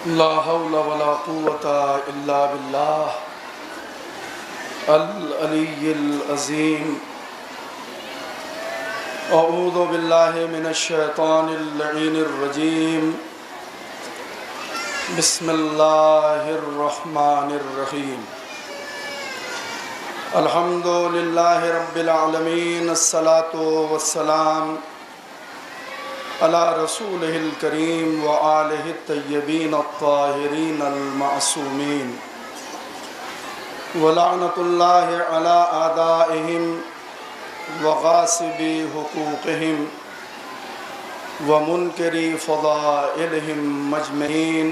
لا حول ولا قوة إلا بالله العلي العظيم. أعوذ بالله من الشيطان اللعين الرجيم. بسم الله الرحمن الرحيم. الحمد لله رب العالمين. الصلاة والسلام على رسوله الكريم وآله الطيبين الطاهرين المعصومين، ولعنة الله على أعدائهم وغاصبي حقوقهم ومنكري فضائلهم مجمعين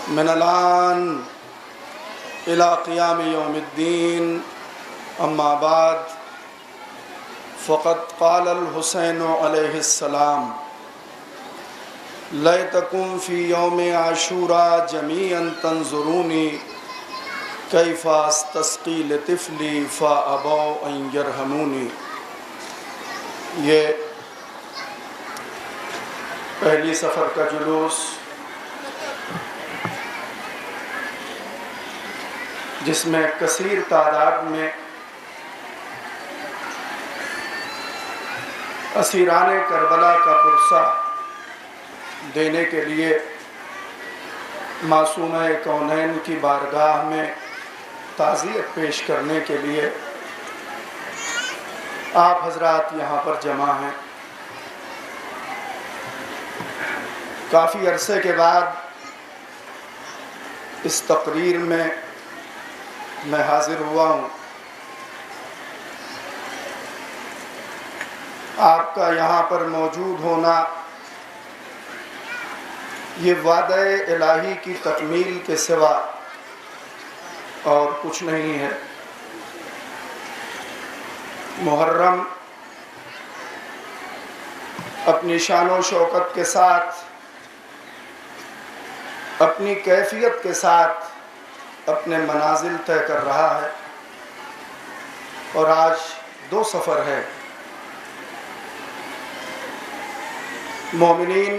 من الآن إلى قيام يوم الدين. أما بعد، فقد قال الحسين عليه السلام: لیتکم فی یوم عاشوراء جمیعا تنظرونی کیف استسقی لطفلی فابوا ان یرحمونی. یہ پہلی سفر کا جلوس جس میں کثیر تعداد میں اسیران کربلا کا پرسہ دینے کے لیے معصومہ کونین کی بارگاہ میں تعزیت پیش کرنے کے لیے آپ حضرات یہاں پر جمع ہیں. کافی عرصے کے بعد اس تقریر میں حاضر ہوا ہوں. آپ کا یہاں پر موجود ہونا یہ وعدہ الہی کی تکمیل کے سوا اور کچھ نہیں ہے. محرم اپنی شان و شوکت کے ساتھ، اپنی کیفیت کے ساتھ اپنے منازل طے کر رہا ہے، اور آج 2 سفر ہے. مومنین،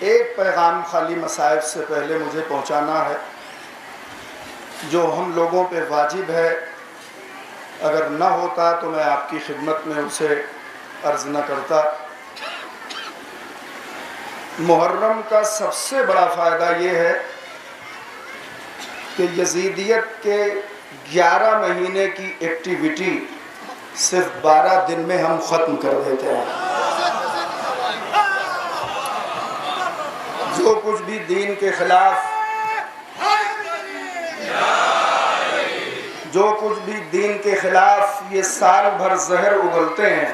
ایک پیغام خالی مصائب سے پہلے مجھے پہنچانا ہے جو ہم لوگوں پہ واجب ہے. اگر نہ ہوتا تو میں آپ کی خدمت میں اسے عرض نہ کرتا. محرم کا سب سے بڑا فائدہ یہ ہے کہ یزیدیت کے 11 مہینے کی ایکٹیویٹی صرف 12 دن میں ہم ختم کر دیتے ہیں. جو کچھ بھی دین کے خلاف، جو کچھ بھی دین کے خلاف یہ سال بھر زہر اگلتے ہیں،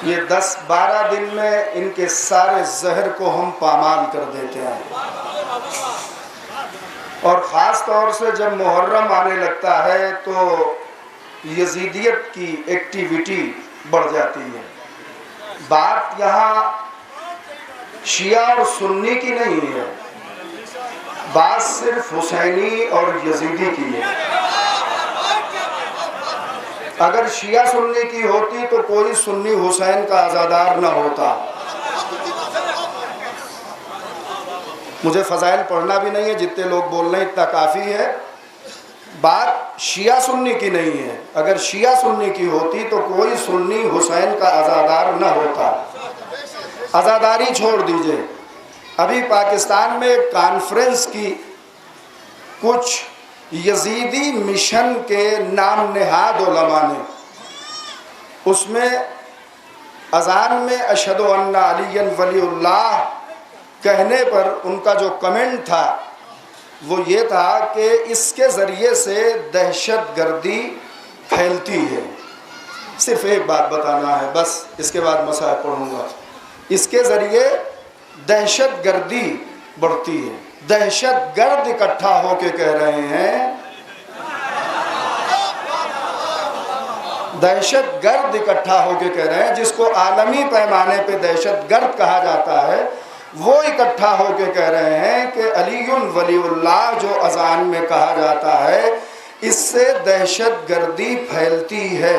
یہ 10-12 دن میں ان کے سارے زہر کو ہم پامال کر دیتے ہیں. اور خاص طور سے جب محرم آنے لگتا ہے تو یزیدیت کی ایکٹیویٹی بڑھ جاتی ہے. بات یہاں شیعہ اور سنی کی نہیں ہے، بات صرف حسینی اور یزیدی کی ہے. اگر شیعہ سنی کی ہوتی تو کوئی سنی حسین کا عزادار نہ ہوتا. مجھے فضائل پڑھنا بھی نہیں ہے، جتنے لوگ بول رہے ہیں اتنا کافی ہے. بات شیعہ سنی کی نہیں ہے. اگر شیعہ سنی کی ہوتی تو کوئی سنی حسین کا عزادار نہ ہوتا. عزاداری چھوڑ دیجئے، ابھی پاکستان میں ایک کانفرنس کی کچھ یزیدی مشن کے نام نہاد علماء نے، اس میں اذان میں اشہد ان علی ولی اللہ کہنے پر ان کا جو کمنٹ تھا وہ یہ تھا کہ اس کے ذریعے سے دہشت گردی پھیلتی ہے. صرف ایک بات بتانا ہے بس، اس کے بعد مسائل پڑھوں گا. اس کے ذریعے دہشت گردی بڑھتی ہے. دہشت گرد اکٹھا ہو کے کہہ رہے ہیں، دہشت گرد اکٹھا ہو کے کہہ رہے ہیں، جس کو عالمی پیمانے پہ دہشت گرد کہا جاتا ہے، وہ اکٹھا ہو کے کہہ رہے ہیں کہ علی ولی اللہ جو اذان میں کہا جاتا ہے، اس سے دہشت گردی پھیلتی ہے.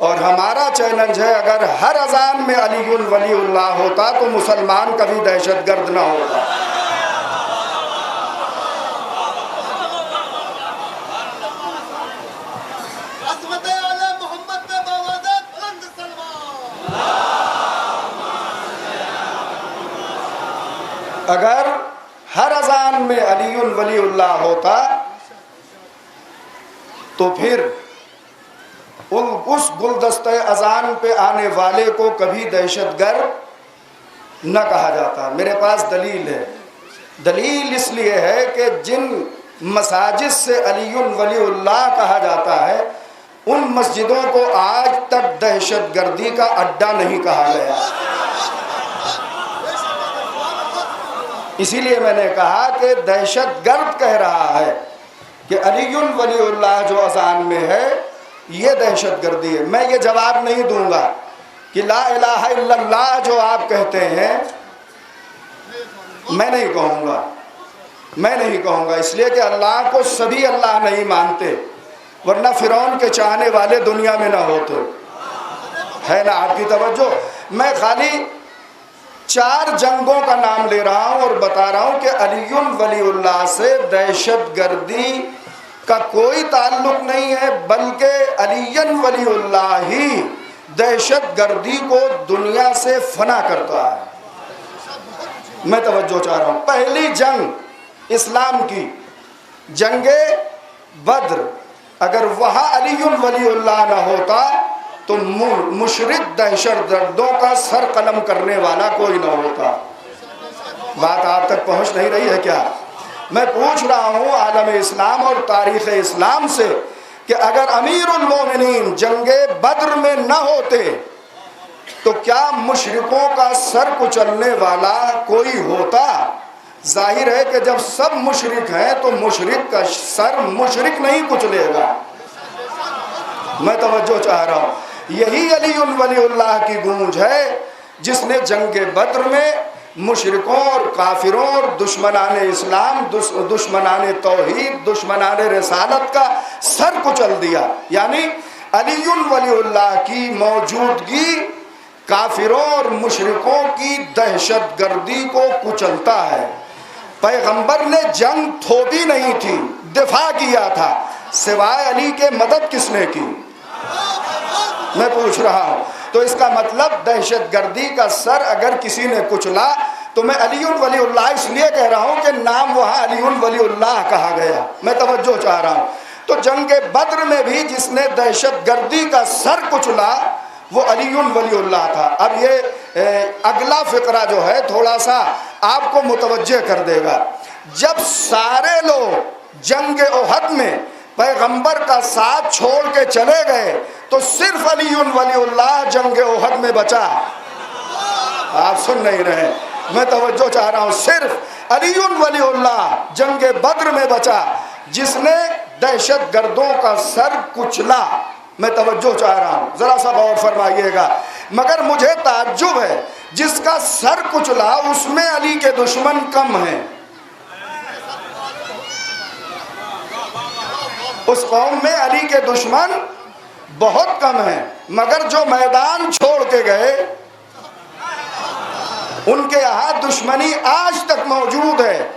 اور ہمارا چیلنج ہے اگر ہر اذان میں علی ولی اللہ ہوتا تو مسلمان کبھی دہشت گرد نہ ہوتا. اگر ہر اذان میں علی ولی اللہ ہوتا تو پھر اس گلدستہ اذان پہ آنے والے کو کبھی دہشت گرد نہ کہا جاتا. میرے پاس دلیل ہے. دلیل اس لیے ہے کہ جن مساجد سے علی ولی اللہ کہا جاتا ہے ان مسجدوں کو آج تک دہشت گردی کا اڈا نہیں کہا گیا. اسی لیے میں نے کہا کہ دہشت گرد کہہ رہا ہے کہ علی ولی اللہ جو اذان میں ہے یہ دہشت گردی ہے. میں یہ جواب نہیں دوں گا کہ لا الہ الا اللہ جو آپ کہتے ہیں میں نہیں کہوں گا اس لیے کہ اللہ کو سبھی اللہ نہیں مانتے ورنہ فرعون کے چاہنے والے دنیا میں نہ ہوتے. ہے نا آپ کی توجہ؟ میں خالی 4 جنگوں کا نام لے رہا ہوں اور بتا رہا ہوں کہ علی ولی اللہ سے دہشت گردی کا کوئی تعلق نہیں ہے بلکہ علی ولی اللہ ہی دہشت گردی کو دنیا سے فنا کرتا ہے. میں توجہ چاہ رہا ہوں. پہلی جنگ اسلام کی جنگ بدر، اگر وہاں علی ولی اللہ نہ ہوتا تو مشرک دہشت گردوں کا سر قلم کرنے والا کوئی نہ ہوتا. بات آپ تک پہنچ نہیں رہی ہے کیا؟ میں پوچھ رہا ہوں عالم اسلام اور تاریخ اسلام سے کہ اگر امیر المومنین جنگ بدر میں نہ ہوتے تو کیا مشرکوں کا سر کچلنے والا کوئی ہوتا؟ ظاہر ہے کہ جب سب مشرک ہیں تو مشرک کا سر مشرک نہیں کچلے گا. میں توجہ چاہ رہا ہوں. یہی علی ولی اللہ کی گونج ہے جس نے جنگ بدر میں مشرکوں اور کافروں اور دشمنان اسلام، دشمنان توحید، دشمنان رسالت کا سر کچل دیا. یعنی علی ولی اللہ کی موجودگی کافروں اور مشرکوں کی دہشت گردی کو کچلتا ہے. پیغمبر نے جنگ تھوپی نہیں تھی، دفاع کیا تھا. سوائے علی کے مدد کس نے کی؟ میں پوچھ رہا ہوں. تو اس کا مطلب دہشت گردی کا سر اگر کسی نے کچلا تو میں علی ولی اللہ اس لیے کہہ رہا ہوں کہ نام وہاں علی ولی اللہ کہا گیا. میں توجہ چاہ رہا ہوں. تو جنگ بدر میں بھی جس نے دہشت گردی کا سر کچلا وہ علی ولی اللہ تھا. اب یہ اگلا فقرہ جو ہے تھوڑا سا آپ کو متوجہ کر دے گا. جب سارے لوگ جنگ احد میں پیغمبر کا ساتھ چھوڑ کے چلے گئے تو صرف علی ولی اللہ جنگ احد میں بچا. آپ سن نہیں رہے، میں توجہ چاہ رہا ہوں. صرف علی ولی اللہ جنگ بدر میں بچا جس نے دہشت گردوں کا سر کچلا. میں توجہ چاہ رہا ہوں، ذرا سا غور فرمائیے گا. مگر مجھے تعجب ہے جس کا سر کچلا اس میں علی کے دشمن کم ہیں. اس قوم میں علی کے دشمن بہت کم ہیں، مگر جو میدان چھوڑ کے گئے ان کے یہاں دشمنی آج تک موجود ہے.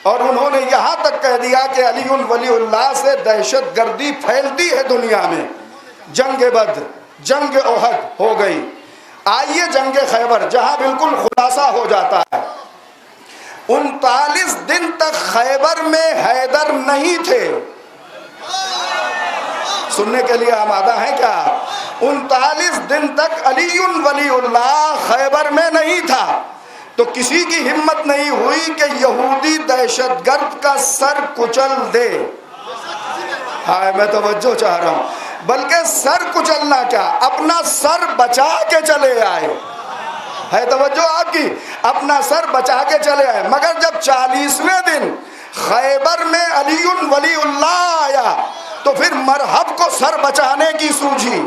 اور انہوں نے یہاں تک کہہ دیا کہ علی ولی اللہ سے دہشت گردی پھیلتی ہے دنیا میں. جنگ بدر، جنگ احد ہو گئی. آئیے جنگ خیبر جہاں بالکل خلاصہ ہو جاتا ہے. 39 دن تک خیبر میں حیدر نہیں تھے. سننے کے لیے آمادہ ہیں کیا؟ 39 دن تک علی ولی اللہ خیبر میں نہیں تھا. تو کسی کی ہمت نہیں ہوئی کہ یہودی دہشت گرد کا سر کچل دے. ہائے میں توجہ چاہ رہا ہوں. بلکہ سر کچلنا کیا، اپنا سر بچا کے چلے آئے. ہے توجہ آپ کی؟ اپنا سر بچا کے چلے آئے. مگر جب 40ویں دن خیبر میں علی ولی اللہ آیا تو پھر مرحب کو سر بچانے کی سوجھی.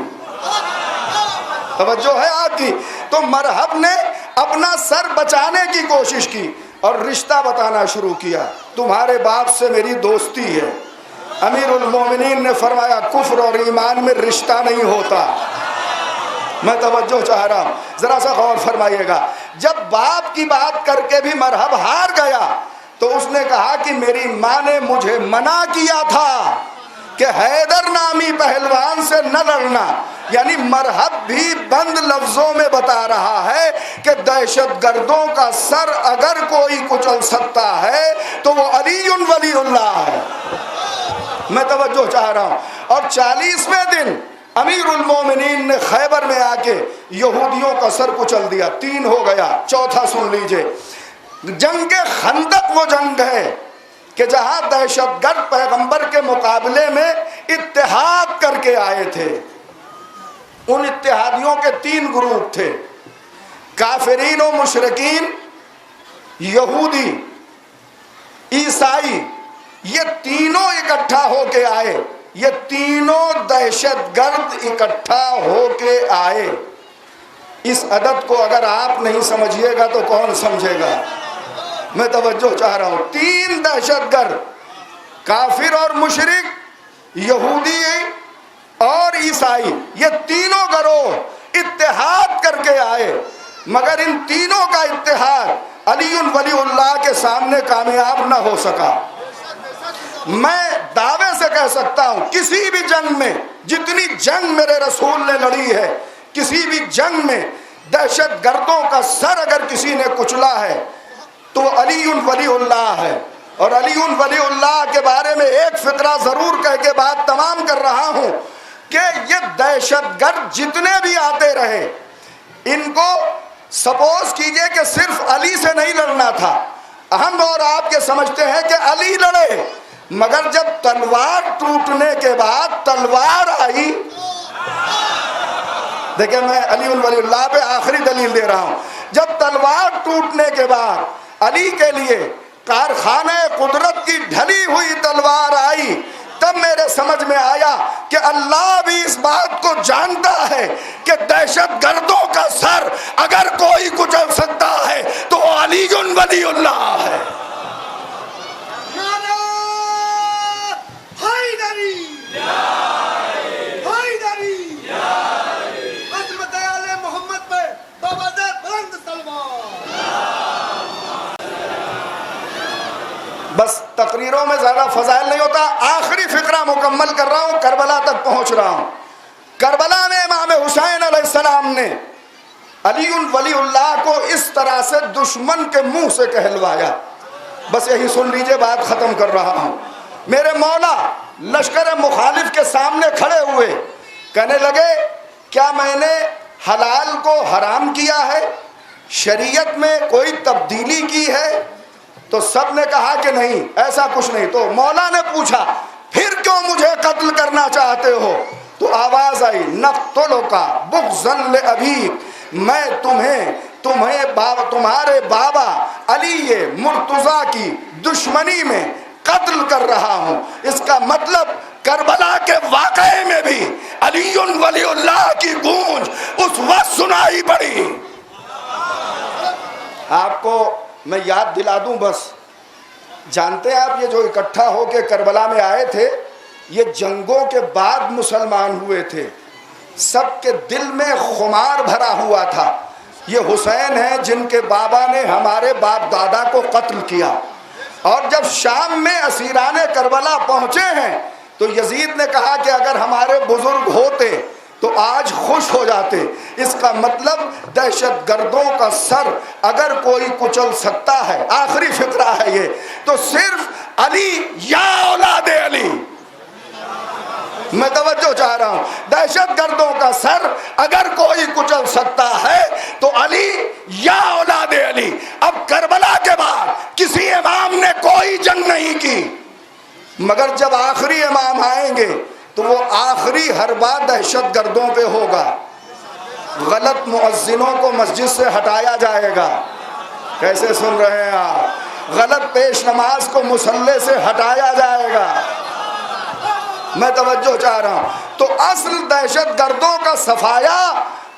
توجہ ہے آپ کی؟ تو مرحب نے اپنا سر بچانے کی کوشش کی اور رشتہ بتانا شروع کیا. تمہارے باپ سے میری دوستی ہے. امیر المومنین نے فرمایا کفر اور ایمان میں رشتہ نہیں ہوتا. میں توجہ چاہ رہا ہوں، ذرا سا غور فرمائیے گا. جب باپ کی بات کر کے بھی مرحب ہار گیا تو اس نے کہا کہ میری ماں نے مجھے منع کیا تھا کہ حیدر نامی پہلوان سے نہ لڑنا. یعنی مرحب بھی بند لفظوں میں بتا رہا ہے کہ دہشت گردوں کا سر اگر کوئی کچل سکتا ہے تو وہ علی ولی اللہ ہے. میں توجہ چاہ رہا ہوں. اور 40ویں دن امیر المومنین نے خیبر میں آ کے یہودیوں کا سر کچل دیا. 3 ہو گیا. چوتھا سن لیجئے. جنگ خندق وہ جنگ ہے کہ جہاں دہشت گرد پیغمبر کے مقابلے میں اتحاد کر کے آئے تھے. ان اتحادیوں کے 3 گروپ تھے: کافرین و مشرکین، یہودی، عیسائی. یہ تینوں اکٹھا ہو کے آئے. یہ تینوں دہشت گرد اکٹھا ہو کے آئے. اس عدد کو اگر آپ نہیں سمجھیے گا تو کون سمجھے گا؟ میں توجہ چاہ رہا ہوں. 3 دہشت گرد، کافر اور مشرک، یہودی اور عیسائی، یہ تینوں گروہ اتحاد کر کے آئے. مگر ان تینوں کا اتحاد علی ولی اللہ کے سامنے کامیاب نہ ہو سکا. میں دعوے سے کہہ سکتا ہوں کسی بھی جنگ میں، جتنی جنگ میرے رسول نے لڑی ہے، کسی بھی جنگ میں دہشت گردوں کا سر اگر کسی نے کچلا ہے تو وہ علی ولی اللہ ہے. اور علی ولی اللہ کے بارے میں ایک فقرہ ضرور کہہ کے بات تمام کر رہا ہوں کہ یہ دہشت گرد جتنے بھی آتے رہے، ان کو سپوز کیجئے کہ صرف علی سے نہیں لڑنا تھا. ہم اور آپ کے سمجھتے ہیں کہ علی لڑے، مگر جب تلوار ٹوٹنے کے بعد تلوار آئی. دیکھیں میں علی ولی اللہ پہ آخری دلیل دے رہا ہوں. جب تلوار ٹوٹنے کے بعد علی کے لیے کارخانہ قدرت کی ڈھلی ہوئی تلوار آئی، تب میرے سمجھ میں آیا کہ اللہ بھی اس بات کو جانتا ہے کہ دہشت گردوں کا سر اگر کوئی کچل سکتا ہے تو وہ علی ولی اللہ ہے. بس تقریروں میں زیادہ فضائل نہیں ہوتا. آخری فقرہ مکمل کر رہا ہوں، کربلا تک پہنچ رہا ہوں. کربلا میں امام حسین علیہ السلام نے علی ولی اللہ کو اس طرح سے دشمن کے منہ سے کہلوایا. بس یہی سن لیجئے، بات ختم کر رہا ہوں. میرے مولا لشکر مخالف کے سامنے کھڑے ہوئے، کہنے لگے کیا میں نے حلال کو حرام کیا ہے؟ شریعت میں کوئی تبدیلی کی ہے؟ تو سب نے کہا کہ نہیں، ایسا کچھ نہیں. تو مولا نے پوچھا پھر کیوں مجھے قتل کرنا چاہتے ہو؟ تو آواز آئی نقتلک بغضا لابیک، میں تمہارے بابا علی مرتضیٰ کی دشمنی میں قتل کر رہا ہوں. اس کا مطلب کربلا کے واقعے میں بھی علی ولی اللہ کی گونج اس وقت سنائی پڑی. آپ کو میں یاد دلا دوں، بس جانتے ہیں آپ یہ جو اکٹھا ہو کے کربلا میں آئے تھے، یہ جنگوں کے بعد مسلمان ہوئے تھے. سب کے دل میں خمار بھرا ہوا تھا. یہ حسین ہیں جن کے بابا نے ہمارے باپ دادا کو قتل کیا. اور جب شام میں اسیران کربلا پہنچے ہیں تو یزید نے کہا کہ اگر ہمارے بزرگ ہوتے تو آج خوش ہو جاتے. اس کا مطلب دہشت گردوں کا سر اگر کوئی کچل سکتا ہے، آخری فقرہ ہے یہ، تو صرف علی یا اولاد علی. میں توجہ چاہ رہا ہوں. دہشت گردوں کا سر اگر کوئی کچل سکتا ہے تو علی یا اولاد علی. اب کربلا کے بعد کسی امام نے کوئی جنگ نہیں کی، مگر جب آخری امام آئیں گے تو وہ آخری حربہ دہشت گردوں پہ ہوگا. غلط مؤذنوں کو مسجد سے ہٹایا جائے گا. کیسے سن رہے ہیں آپ؟ غلط پیش نماز کو مصلی سے ہٹایا جائے گا. میں توجہ چاہ رہا ہوں. تو اصل دہشت گردوں کا صفایا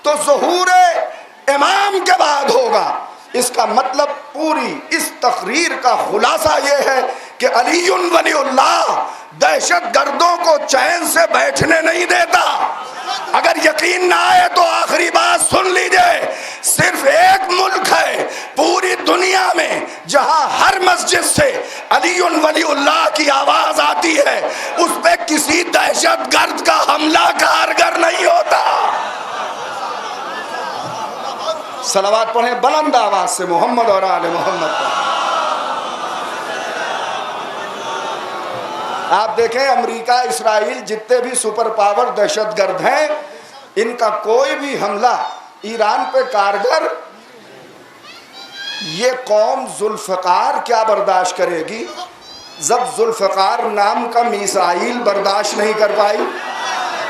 تو ظہور امام کے بعد ہوگا. اس کا مطلب پوری اس تقریر کا خلاصہ یہ ہے کہ علی ولی اللہ دہشت گردوں کو چین سے بیٹھنے نہیں دیتا. اگر یقین نہ آئے تو آخری بات سن لیجئے، صرف ایک ملک ہے پوری دنیا میں جہاں ہر مسجد سے علی ولی اللہ کی آواز آتی ہے، اس پہ کسی دہشت گرد کا حملہ کارگر نہیں ہوتا۔ صلوات پڑھیں بلند آواز سے محمد اور آل محمد پر۔ آپ دیکھیں امریکہ، اسرائیل، جتنے بھی سپر پاور دہشت گرد ہیں، ان کا کوئی بھی حملہ ایران پہ کارگر، یہ قوم ذوالفقار کیا برداشت کرے گی؟ جب ذوالفقار نام کا میسائل برداشت نہیں کر پائی۔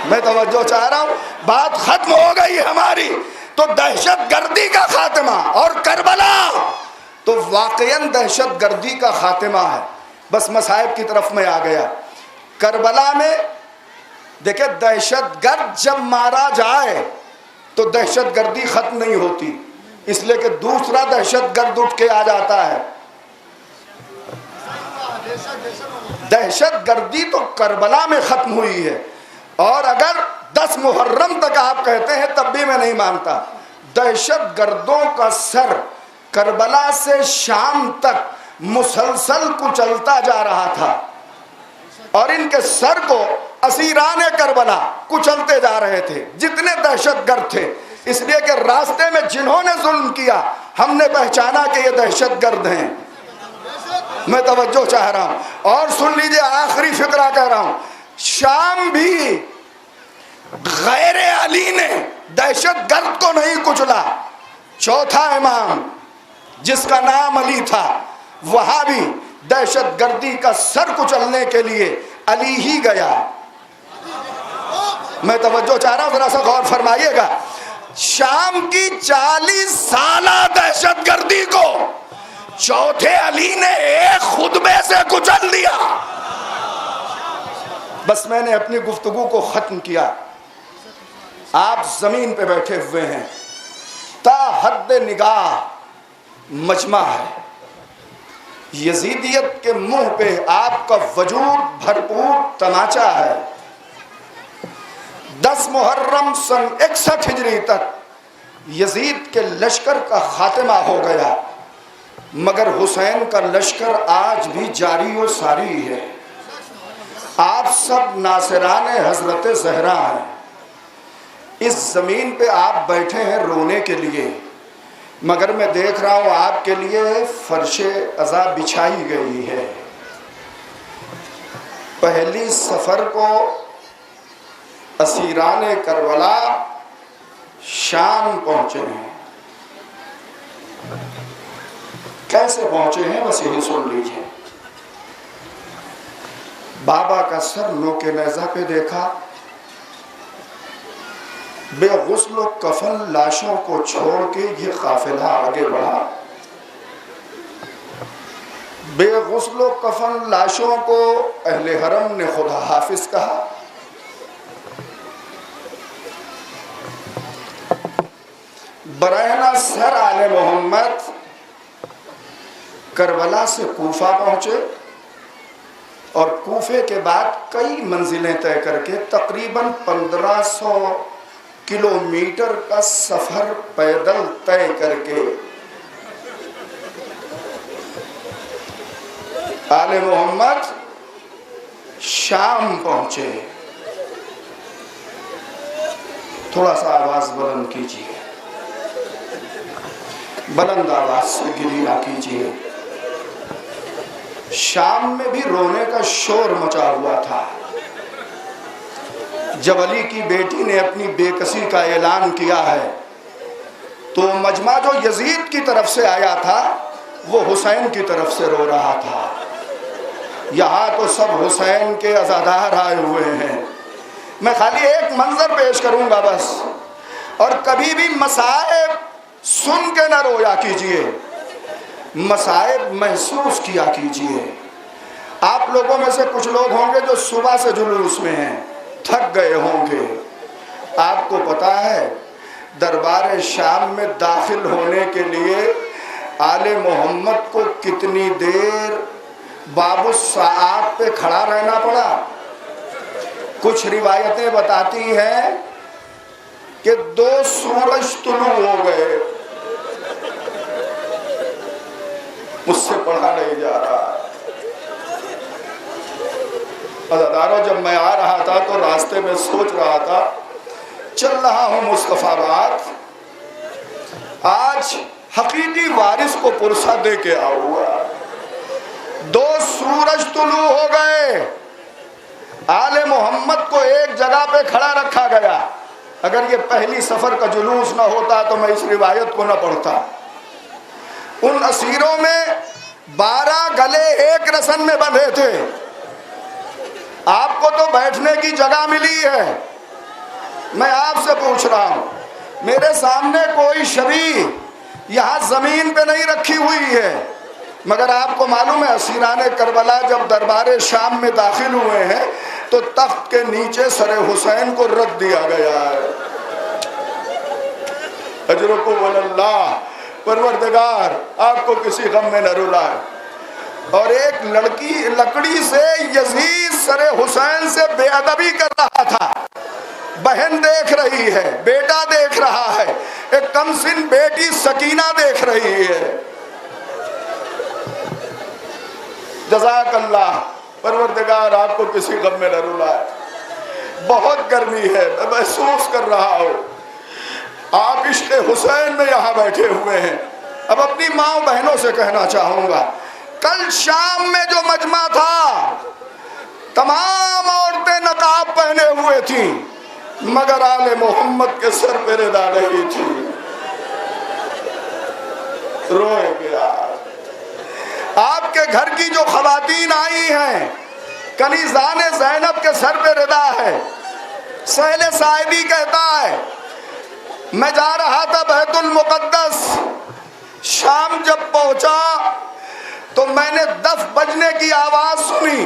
میں توجہ چاہ رہا ہوں، بات ختم ہو گئی ہماری۔ تو دہشت گردی کا خاتمہ اور کربلا تو واقعاً دہشت گردی کا خاتمہ ہے۔ بس مصائب کی طرف میں آ گیا۔ کربلا میں دیکھیں دہشت گرد جب مارا جائے تو دہشت گردی ختم نہیں ہوتی، اس لیے کہ دوسرا دہشت گرد اٹھ کے آ جاتا ہے۔ دہشت گردی تو کربلا میں ختم ہوئی ہے، اور اگر 10 محرم تک آپ کہتے ہیں تب بھی میں نہیں مانتا۔ دہشت گردوں کا سر کربلا سے شام تک مسلسل کچلتا جا رہا تھا، اور ان کے سر کو اسیران کربلا کچلتے جا رہے تھے، جتنے دہشت گرد تھے، اس لیے کہ راستے میں جنہوں نے ظلم کیا ہم نے پہچانا کہ یہ دہشت گرد ہیں۔ میں توجہ چاہ رہا ہوں، اور سن لیجئے آخری فقرہ کہہ رہا ہوں، شام بھی غیر علی نے دہشت گرد کو نہیں کچلا، چوتھا امام جس کا نام علی تھا وہاں بھی دہشت گردی کا سر کچلنے کے لیے علی ہی گیا۔ میں توجہ چاہ رہا ہوں، ذرا سا غور فرمائیے گا۔ شام کی 40 سالہ دہشت گردی کو چوتھے علی نے ایک خطبے سے کچل دیا۔ بس میں نے اپنی گفتگو کو ختم کیا۔ آپ زمین پہ بیٹھے ہوئے ہیں، تا حد نگاہ مجمع ہے، یزیدیت کے منہ پہ آپ کا وجود بھرپور تماچا ہے۔ 10 محرم سن 61 ہجری تک یزید کے لشکر کا خاتمہ ہو گیا، مگر حسین کا لشکر آج بھی جاری و ساری ہے۔ آپ سب ناصران حضرت زہرا ہیں، اس زمین پہ آپ بیٹھے ہیں رونے کے لیے، مگر میں دیکھ رہا ہوں آپ کے لیے فرش عزا بچھائی گئی ہے۔ پہلی سفر کو اسیران کربلا شام پہنچے ہیں، کیسے پہنچے ہیں بس یہی سن لیجیے۔ بابا کا سر نوک نیزہ پہ دیکھا، بے غسل و کفن لاشوں کو چھوڑ کے یہ قافلہ آگے بڑھا۔ بے غسل و کفن لاشوں کو اہل حرم نے خدا حافظ کہا۔ برہنہ سر آل محمد کربلا سے کوفہ پہنچے، اور کوفے کے بعد کئی منزلیں طے کر کے تقریباً 1500 کلومیٹر کا سفر پیدل طے کر کے آل محمد شام پہنچے۔ تھوڑا سا آواز بلند کیجیے، بلند آواز سے گریہ کیجیے۔ شام میں بھی رونے کا شور مچا ہوا تھا۔ جب علی کی بیٹی نے اپنی بے کسی کا اعلان کیا ہے تو مجمع جو یزید کی طرف سے آیا تھا وہ حسین کی طرف سے رو رہا تھا۔ یہاں تو سب حسین کے عزادار آئے ہوئے ہیں۔ میں خالی ایک منظر پیش کروں گا بس، اور کبھی بھی مصائب سن کے نہ رویا کیجئے، مصائب محسوس کیا کیجئے۔ آپ لوگوں میں سے کچھ لوگ ہوں گے جو صبح سے جلوس میں ہیں، تھک گئے ہوں گے۔ آپ کو پتا ہے دربار شام میں داخل ہونے کے لیے آل محمد کو کتنی دیر باب الساعات پہ کھڑا رہنا پڑا؟ کچھ روایتیں بتاتی ہیں کہ 2 سورج طلوع ہو گئے. مجھ سے پڑھا نہیں جا رہا. عزیزانو، جب میں آ رہا تھا تو راستے میں سوچ رہا تھا، چل رہا ہوں مصطفیٰ آباد، آج حقیقی وارث کو پرسہ دے کے آؤں گا. 2 سورج طلوع ہو گئے. آل محمد کو ایک جگہ پہ کھڑا رکھا گیا. اگر یہ پہلی سفر کا جلوس نہ ہوتا تو میں اس روایت کو نہ پڑھتا. ان اسیروں میں 12 گلے ایک رسن میں بندھے تھے. آپ کو تو بیٹھنے کی جگہ ملی ہے. میں آپ سے پوچھ رہا ہوں، میرے سامنے کوئی شبیہ یہاں زمین پہ نہیں رکھی ہوئی ہے، مگر آپ کو معلوم ہے اسیران کربلا جب دربار شام میں داخل ہوئے ہیں تو تخت کے نیچے سر حسین کو رکھ دیا گیا ہے. اجرکم اللہ. پروردگار آپ کو کسی غم میں نہ رلائے. اور ایک لکڑی سے یزید سر حسین سے بے ادبی کر رہا تھا. بہن دیکھ رہی ہے، بیٹا دیکھ رہا ہے، ایک کم سن بیٹی سکینہ دیکھ رہی ہے. جزاک اللہ. پروردگار آپ کو کسی غم میں نہ رلائے. بہت گرمی ہے، میں محسوس کر رہا ہوں. آپ عشق حسین میں یہاں بیٹھے ہوئے ہیں. اب اپنی ماں بہنوں سے کہنا چاہوں گا، کل شام میں جو مجمع تھا تمام عورتیں نقاب پہنے ہوئے تھیں، مگر آل محمد کے سر پہ ردا نہیں تھی. روئے گیا. آپ کے گھر کی جو خواتین آئی ہیں، کنیزان زینب کے سر پہ ردا ہے. سہل ساعدی کہتا ہے، میں جا رہا تھا بیت المقدس، شام جب پہنچا تو میں نے دف بجنے کی آواز سنی.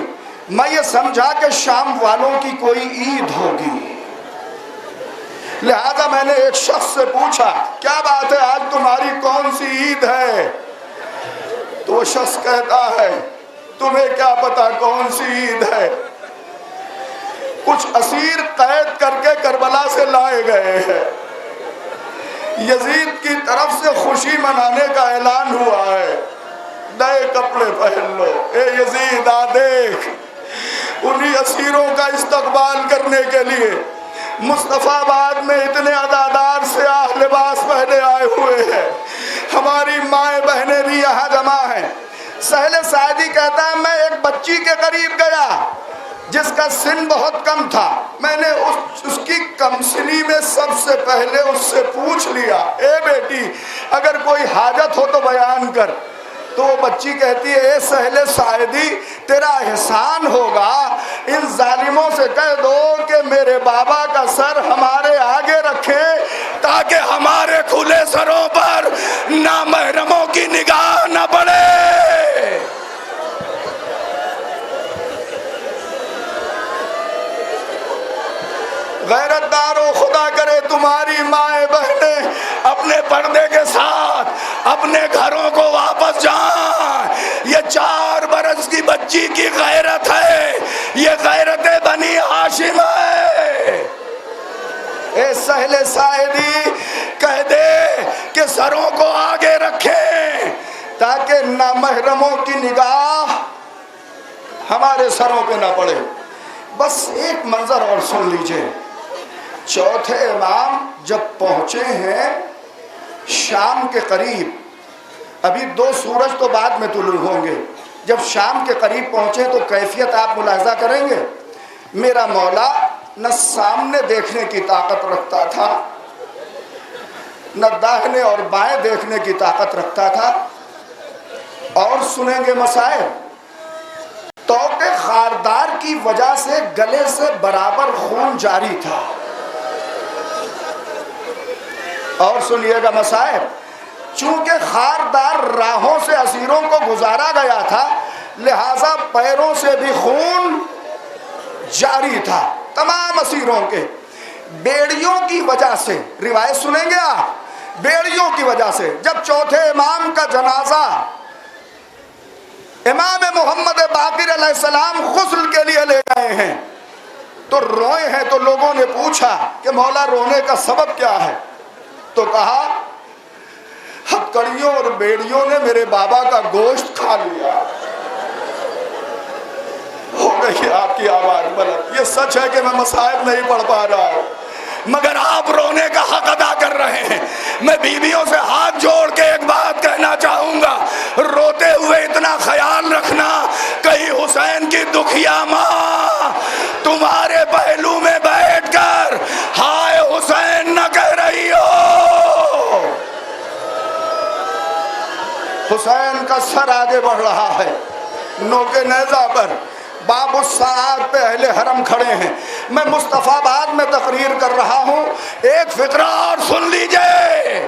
میں یہ سمجھا کہ شام والوں کی کوئی عید ہوگی، لہذا میں نے ایک شخص سے پوچھا کیا بات ہے، آج تمہاری کون سی عید ہے؟ تو وہ شخص کہتا ہے تمہیں کیا پتا کون سی عید ہے، کچھ اسیر قید کر کے کربلا سے لائے گئے ہیں، یزید کی طرف سے خوشی منانے کا اعلان ہوا ہے، نئے کپڑے پہن لو. اے یزید آ دیکھ، انہی اسیروں کا استقبال کرنے کے لیے مصطفیٰ آباد میں اتنے عزادار سیاہ لباس پہنے آئے ہوئے ہیں. ہماری مائیں بہنیں بھی یہاں جمع ہیں. سہل ساعدی کہتا ہے میں ایک بچی کے قریب گیا جس کا سن بہت کم تھا. میں نے اس کی کم سنی میں سب سے پہلے اس سے پوچھ لیا، اے بیٹی اگر کوئی حاجت ہو تو بیان کر. تو وہ بچی کہتی ہے اے سہل ساعدی تیرا احسان ہوگا، ان ظالموں سے کہہ دو کہ میرے بابا کا سر ہمارے آگے رکھیں تاکہ ہمارے کھلے سروں پر نامحرموں کی نگاہ نہ پڑے. غیرت دارو، خدا کرے تمہاری مائیں بہنیں اپنے پردے کے ساتھ اپنے گھروں کو واپس جائیں. یہ 4 برس کی بچی کی غیرت ہے، یہ غیرت بنی ہاشم ہے. اے سہل ساعدی کہہ دے کہ سروں کو آگے رکھیں تاکہ نامحرموں کی نگاہ ہمارے سروں پہ نہ پڑے. بس ایک منظر اور سن لیجئے. چوتھے امام جب پہنچے ہیں شام کے قریب، ابھی 2 سورج تو بعد میں طلوع ہوں گے، جب شام کے قریب پہنچے تو کیفیت آپ ملاحظہ کریں گے. میرا مولا نہ سامنے دیکھنے کی طاقت رکھتا تھا، نہ داہنے اور بائیں دیکھنے کی طاقت رکھتا تھا. اور سنیں گے مسائل. توق خاردار کی وجہ سے گلے سے برابر خون جاری تھا. اور سنیے گا مسائل. چونکہ خاردار راہوں سے اسیروں کو گزارا گیا تھا لہذا پیروں سے بھی خون جاری تھا تمام اسیروں کے. بیڑیوں کی وجہ سے، روایت سنیں گے آپ، بیڑیوں کی وجہ سے جب چوتھے امام کا جنازہ امام محمد باقر علیہ السلام غسل کے لیے لے گئے ہیں تو روئے ہیں. تو لوگوں نے پوچھا کہ مولا رونے کا سبب کیا ہے؟ تو کہا ہتکڑیوں اور بیڑیوں نے میرے بابا کا گوشت کھا لیا. ہو گئی آپ کی آواز بلند. یہ سچ ہے کہ میں مصائب نہیں پڑھ پا رہا ہوں، مگر آپ رونے کا حق ادا کر رہے ہیں. میں بیویوں سے ہاتھ جوڑ کے ایک بات کہنا چاہوں گا، روتے ہوئے اتنا خیال رکھنا کہیں حسین کی دکھیا ماں تمہارے پہلو میں بیٹھ کر ہائے حسین نہ کہہ رہی ہو. حسین کا سر آگے بڑھ رہا ہے. نوکے نیزہ پر باب الساعات پہ اہل حرم کھڑے ہیں. میں مصطفیٰ آباد میں تقریر کر رہا ہوں. ایک فقرہ اور سن لیجئے.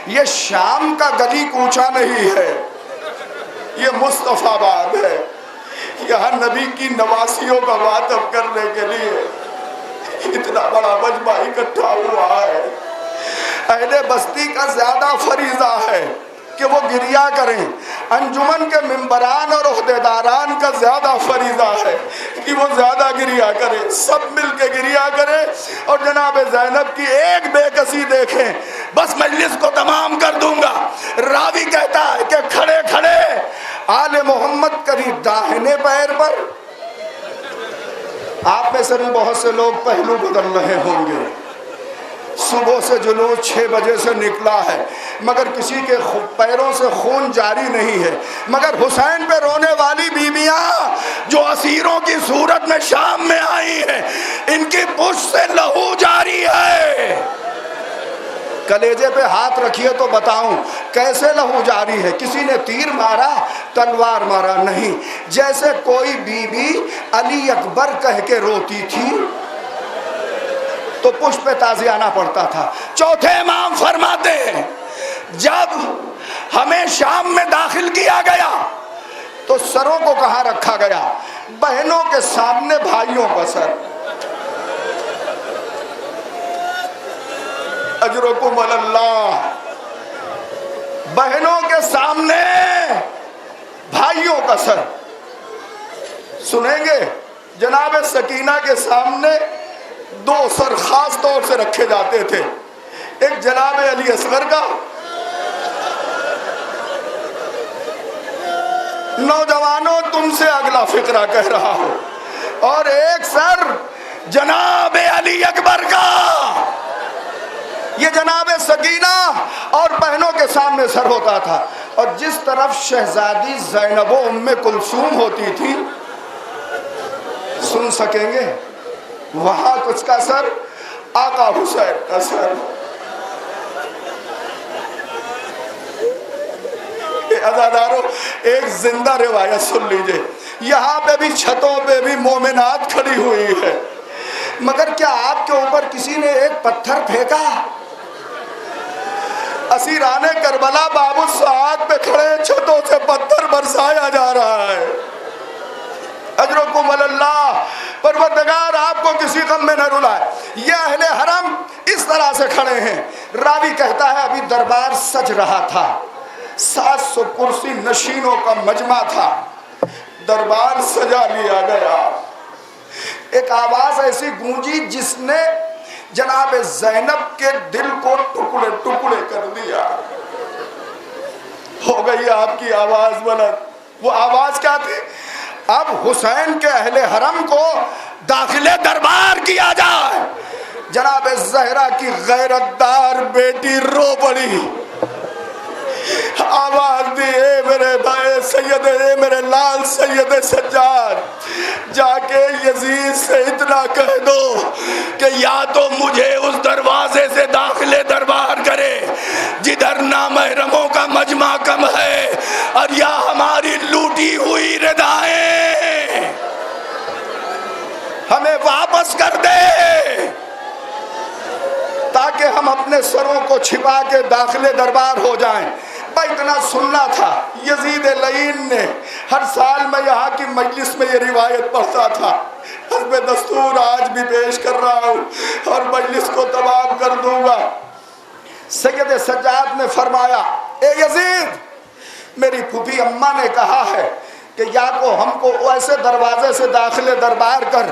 یہ شام کا گلی کوچا نہیں ہے، یہ مصطفیٰ آباد ہے. یہاں نبی کی نواسیوں کا واتب کرنے کے لیے اتنا بڑا مجمع اکٹھا ہوا ہے. اہل بستی کا زیادہ فریضہ ہے کہ وہ گریہ کریں. انجمن کے ممبران اور عہدیداران کا زیادہ فریضہ ہے کہ وہ زیادہ گریہ کریں. سب مل کے گریہ کریں اور جناب زینب کی ایک بے کسی دیکھیں. بس مجلس کو تمام کر دوں گا. راوی کہتا ہے کہ کھڑے کھڑے آل محمد کبھی داہنے پیر پر. آپ میں سے بھی بہت سے لوگ پہلو بدل رہے ہوں گے. صبح سے جلوس 6 بجے سے نکلا ہے مگر کسی کے پیروں سے خون جاری نہیں ہے. مگر حسین پہ رونے والی بیویاں جو اسیروں کی صورت میں شام میں آئی ہیں، ان کی پشت سے لہو جاری ہے. کلیجے پہ ہاتھ رکھیے تو بتاؤں کیسے لہو جاری ہے. کسی نے تیر مارا، تلوار مارا نہیں. جیسے کوئی بی بی علی اکبر کہہ کے روتی تھی تو پشت پہ تازیانہ پڑتا تھا. چوتھے امام فرماتے ہیں جب ہمیں شام میں داخل کیا گیا تو سروں کو کہاں رکھا گیا؟ بہنوں کے سامنے بھائیوں کا سر. اجرکم اللہ. بہنوں کے سامنے بھائیوں کا سر. سنیں گے جناب سکینہ کے سامنے 2 سر خاص طور سے رکھے جاتے تھے. ایک جناب علی اصغر کا، نوجوانوں تم سے اگلا فقرہ کہہ رہا ہوں، اور ایک سر جناب علی اکبر کا. یہ جناب سکینہ اور بہنوں کے سامنے سر ہوتا تھا. اور جس طرف شہزادی زینب و ام کلثوم ہوتی تھی، سن سکیں گے وہاں کچھ کا سر آقا حسین کا سر. عزادارو ایک زندہ روایت سن لیجئے. یہاں پہ بھی چھتوں پہ بھی مومنات کھڑی ہوئی ہے، مگر کیا آپ کے اوپر کسی نے ایک پتھر پھینکا؟ اسیران کربلا باب الساعات پہ کھڑے چھتوں سے پتھر برسایا جا رہا ہے. اجرکم اللہ. پروردگار آپ کو کسی غم میں نہ رلائے. یہ اہل حرم اس طرح سے کھڑے ہیں. راوی کہتا ہے ابھی دربار سج رہا تھا، 700 کرسی نشینوں کا مجمع تھا. دربار سجا لیا گیا. ایک آواز ایسی گونجی جس نے جناب زینب کے دل کو ٹکڑے ٹکڑے کر دیا. ہو گئی آپ کی آواز بلند. وہ آواز کیا تھی؟ اب حسین کے اہل حرم کو داخل دربار کیا جائے. جناب زہرا کی غیرت دار بیٹی رو پڑی. آواز دی اے میرے بھائی سید، اے میرے لال سید سجاد، جا کے یزید سے اتنا کہہ دو کہ یا تو مجھے اس دروازے سے داخل دربار کرے جدھر نامحرموں کا مجمع کم ہے، اور یا ہماری لوٹی ہوئی ردائیں ہمیں واپس کر دے تاکہ ہم اپنے سروں کو چھپا کے داخل دربار ہو جائیں. اتنا سننا تھا. یزید لعین نے ہر سال میں یہاں کی مجلس میں یہ روایت پڑھتا تھا. حسب دستور آج بھی پیش کر رہا ہوں اور مجلس کو تمام کر دوں گا. سید سجاد نے فرمایا اے یزید، میری پھوپھی اماں نے کہا ہے کہ یا کو ہم کو ایسے دروازے سے داخل دربار کر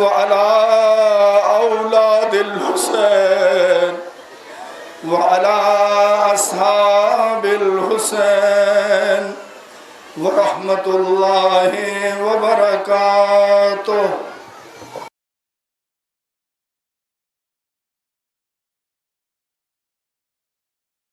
وعلى أولاد الحسين وعلى أصحاب الحسين ورحمة الله وبركاته.